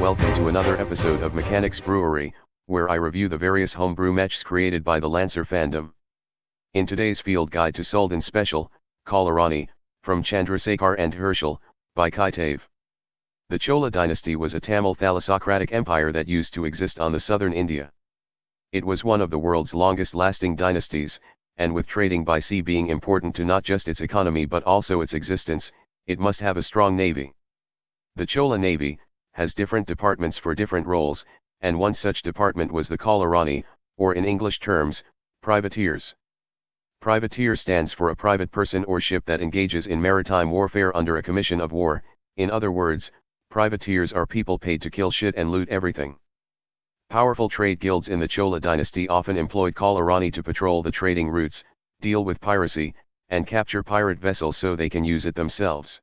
welcome to another episode of Mechanics Brewery, where I review the various homebrew mechs created by the Lancer fandom. In today's field guide to Sultan Special, Kallarani, from Chandrasekhar and Herschel, by Kaitave. The Chola dynasty was a Tamil thalassocratic empire that used to exist on the southern India. It was one of the world's longest-lasting dynasties, and with trading by sea being important to not just its economy but also its existence, it must have a strong navy. The Chola navy has different departments for different roles, and one such department was the Kallarani, or in English terms, privateers. Privateer stands for a private person or ship that engages in maritime warfare under a commission of war. In other words, privateers are people paid to kill shit and loot everything. Powerful trade guilds in the Chola dynasty often employed Kallarani to patrol the trading routes, deal with piracy, and capture pirate vessels so they can use it themselves.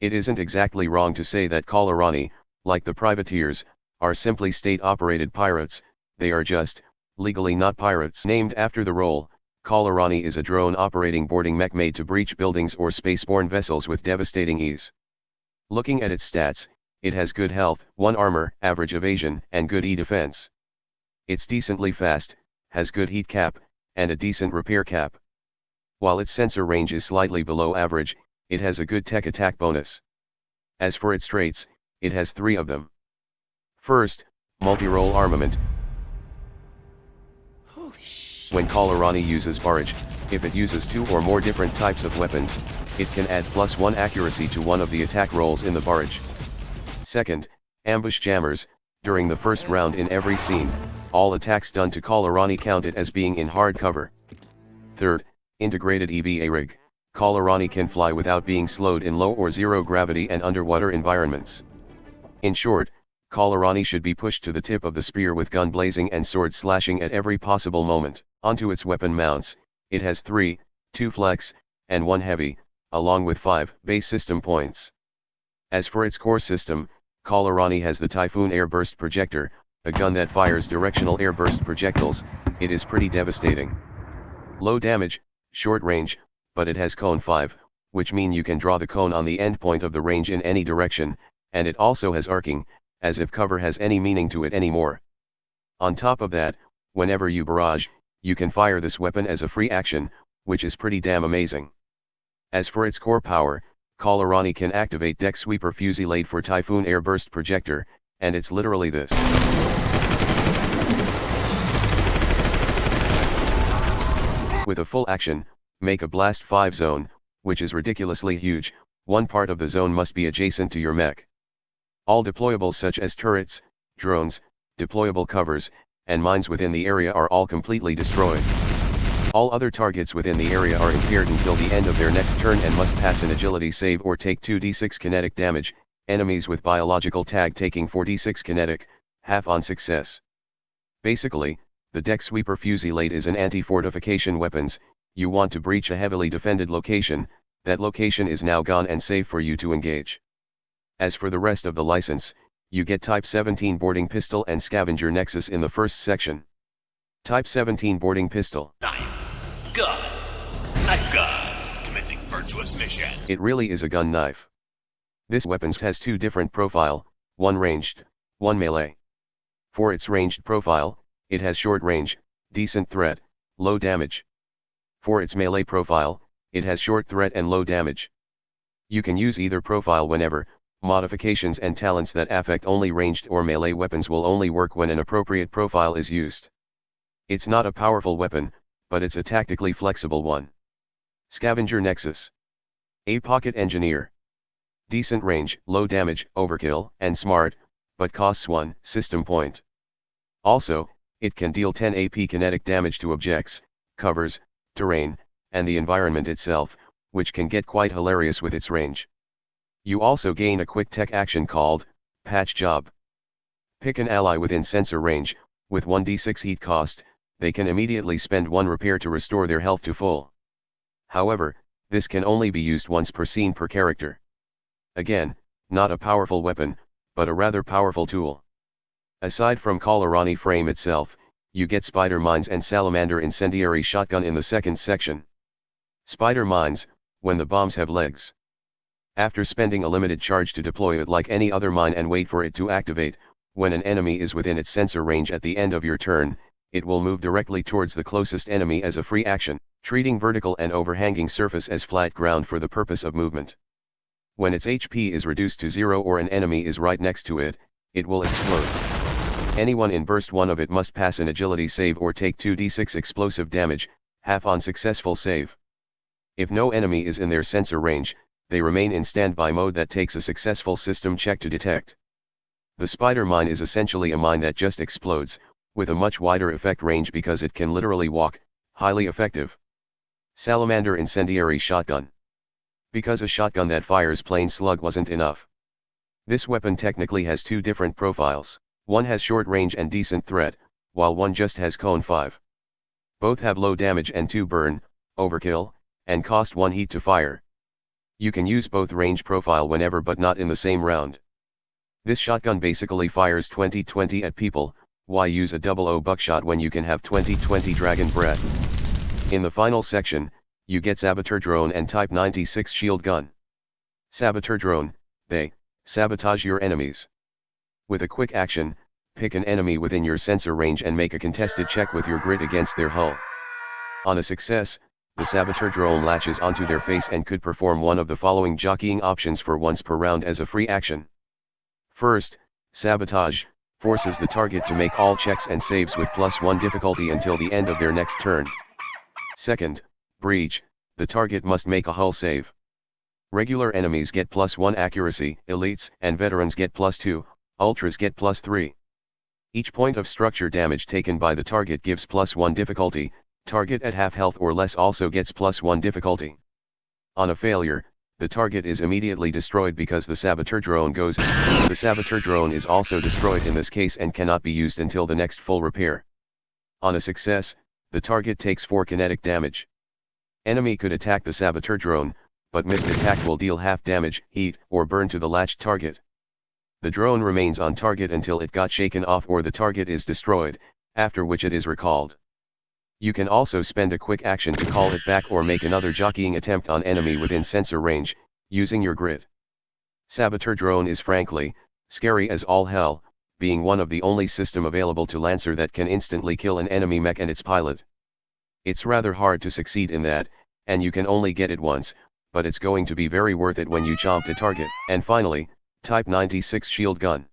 It isn't exactly wrong to say that Kallarani, like the privateers, are simply state-operated pirates. They are just, legally not pirates. Named after the role, Kallarani is a drone-operating boarding mech made to breach buildings or spaceborne vessels with devastating ease. Looking at its stats, it has good health, 1 armor, average evasion, and good E-defense. It's decently fast, has good heat cap, and a decent repair cap. While its sensor range is slightly below average, it has a good tech attack bonus. As for its traits, it has 3 of them. First, multi-role armament. When Kallarani uses barrage, if it uses 2 or more different types of weapons, it can add +1 accuracy to one of the attack rolls in the barrage. Second, ambush jammers. During the first round in every scene, all attacks done to Kallarani counted as being in hard cover. Third, integrated EVA rig. Kallarani can fly without being slowed in low or zero gravity and underwater environments. In short, Kallarani should be pushed to the tip of the spear with gun blazing and sword slashing at every possible moment. Onto its weapon mounts, it has 3, 2 flex, and 1 heavy, along with 5 base system points. As for its core system, Kallarani has the Typhoon airburst projector, a gun that fires directional airburst projectiles. It is pretty devastating. Low damage, short range, but it has cone 5, which mean you can draw the cone on the end point of the range in any direction, and it also has arcing, as if cover has any meaning to it anymore. On top of that, whenever you barrage, you can fire this weapon as a free action, which is pretty damn amazing. As for its core power, Kallarani can activate deck sweeper fusillade for Typhoon airburst projector, and it's literally this. With a full action, make a blast 5 zone, which is ridiculously huge. One part of the zone must be adjacent to your mech. All deployables such as turrets, drones, deployable covers, and mines within the area are all completely destroyed. All other targets within the area are impaired until the end of their next turn and must pass an agility save or take 2d6 kinetic damage, enemies with biological tag taking 4d6 kinetic, half on success. Basically, the deck sweeper fusillade is an anti-fortification weapons. You want to breach a heavily defended location, that location is now gone and safe for you to engage. As for the rest of the license, you get Type 17 boarding pistol and scavenger nexus in the first section. Type 17 boarding pistol. Gun. Knife gun. Commencing virtuous mission. It really is a gun knife. This weapon has 2 different profile, 1 ranged, 1 melee. For its ranged profile, it has short range, decent threat, low damage. For its melee profile, it has short threat and low damage. You can use either profile whenever. Modifications and talents that affect only ranged or melee weapons will only work when an appropriate profile is used. It's not a powerful weapon, but it's a tactically flexible one. Scavenger Nexus. A pocket engineer. Decent range, low damage, overkill, and smart, but costs 1 system point. Also, it can deal 10 AP kinetic damage to objects, covers, terrain, and the environment itself, which can get quite hilarious with its range. You also gain a quick tech action called Patch Job. Pick an ally within sensor range. With 1d6 heat cost, they can immediately spend 1 repair to restore their health to full. However, this can only be used once per scene per character. Again, not a powerful weapon, but a rather powerful tool. Aside from Kallarani frame itself, you get spider mines and salamander incendiary shotgun in the second section. Spider mines, when the bombs have legs. After spending a limited charge to deploy it like any other mine and wait for it to activate, when an enemy is within its sensor range at the end of your turn, it will move directly towards the closest enemy as a free action, treating vertical and overhanging surface as flat ground for the purpose of movement. When its HP is reduced to 0 or an enemy is right next to it, it will explode. Anyone in burst 1 of it must pass an agility save or take 2d6 explosive damage, half on successful save. If no enemy is in their sensor range, they remain in standby mode that takes a successful system check to detect. The spider mine is essentially a mine that just explodes, with a much wider effect range because it can literally walk, highly effective. Salamander incendiary shotgun. Because a shotgun that fires plain slug wasn't enough. This weapon technically has two different profiles. One has short range and decent threat, while one just has cone 5. Both have low damage and 2 burn, overkill, and cost 1 heat to fire. You can use both range profile whenever but not in the same round. This shotgun basically fires 20-20 at people. Why use a 00 buckshot when you can have 20-20 dragon breath? In the final section, you get Saboteur Drone and Type 96 Shield Gun. Saboteur Drone, they sabotage your enemies. With a quick action, pick an enemy within your sensor range and make a contested check with your grit against their hull. On a success, the Saboteur Drone latches onto their face and could perform one of the following jockeying options for once per round as a free action. First, Sabotage forces the target to make all checks and saves with +1 difficulty until the end of their next turn. Second, Breach, the target must make a hull save. Regular enemies get +1 accuracy, elites and veterans get +2, ultras get +3. Each point of structure damage taken by the target gives +1 difficulty, target at half health or less also gets +1 difficulty. On a failure, the target is immediately destroyed because the Saboteur Drone goes. The Saboteur Drone is also destroyed in this case and cannot be used until the next full repair. On a success, the target takes 4 kinetic damage. Enemy could attack the Saboteur Drone, but missed attack will deal half damage, heat, or burn to the latched target. The drone remains on target until it got shaken off or the target is destroyed, after which it is recalled. You can also spend a quick action to call it back or make another jockeying attempt on enemy within sensor range, using your grit. Saboteur Drone is frankly scary as all hell, being one of the only system available to Lancer that can instantly kill an enemy mech and its pilot. It's rather hard to succeed in that, and you can only get it once, but it's going to be very worth it when you chomp a target. And finally, Type 96 Shield Gun.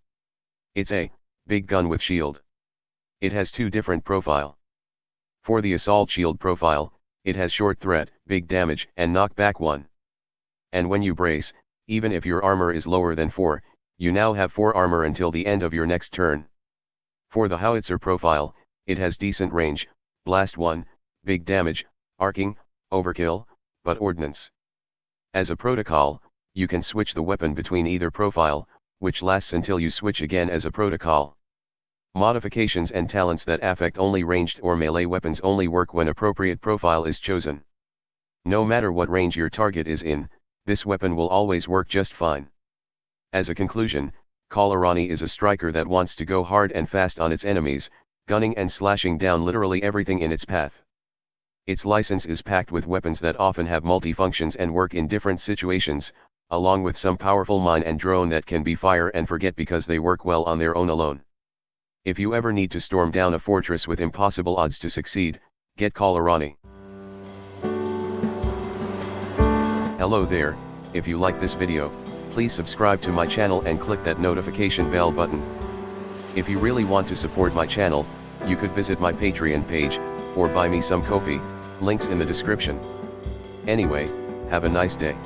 It's a big gun with shield. It has two different profile. For the assault shield profile, it has short threat, big damage, and knockback 1. And when you brace, even if your armor is lower than 4, you now have 4 armor until the end of your next turn. For the howitzer profile, it has decent range, blast 1, big damage, arcing, overkill, but ordnance. As a protocol, you can switch the weapon between either profile, which lasts until you switch again as a protocol. Modifications and talents that affect only ranged or melee weapons only work when appropriate profile is chosen. No matter what range your target is in, this weapon will always work just fine. As a conclusion, Kallarani is a striker that wants to go hard and fast on its enemies, gunning and slashing down literally everything in its path. Its license is packed with weapons that often have multi-functions and work in different situations, along with some powerful mine and drone that can be fire and forget because they work well on their own alone. If you ever need to storm down a fortress with impossible odds to succeed, get Kallarani. Hello there, if you like this video, please subscribe to my channel and click that notification bell button. If you really want to support my channel, you could visit my Patreon page, or buy me some coffee, links in the description. Anyway, have a nice day.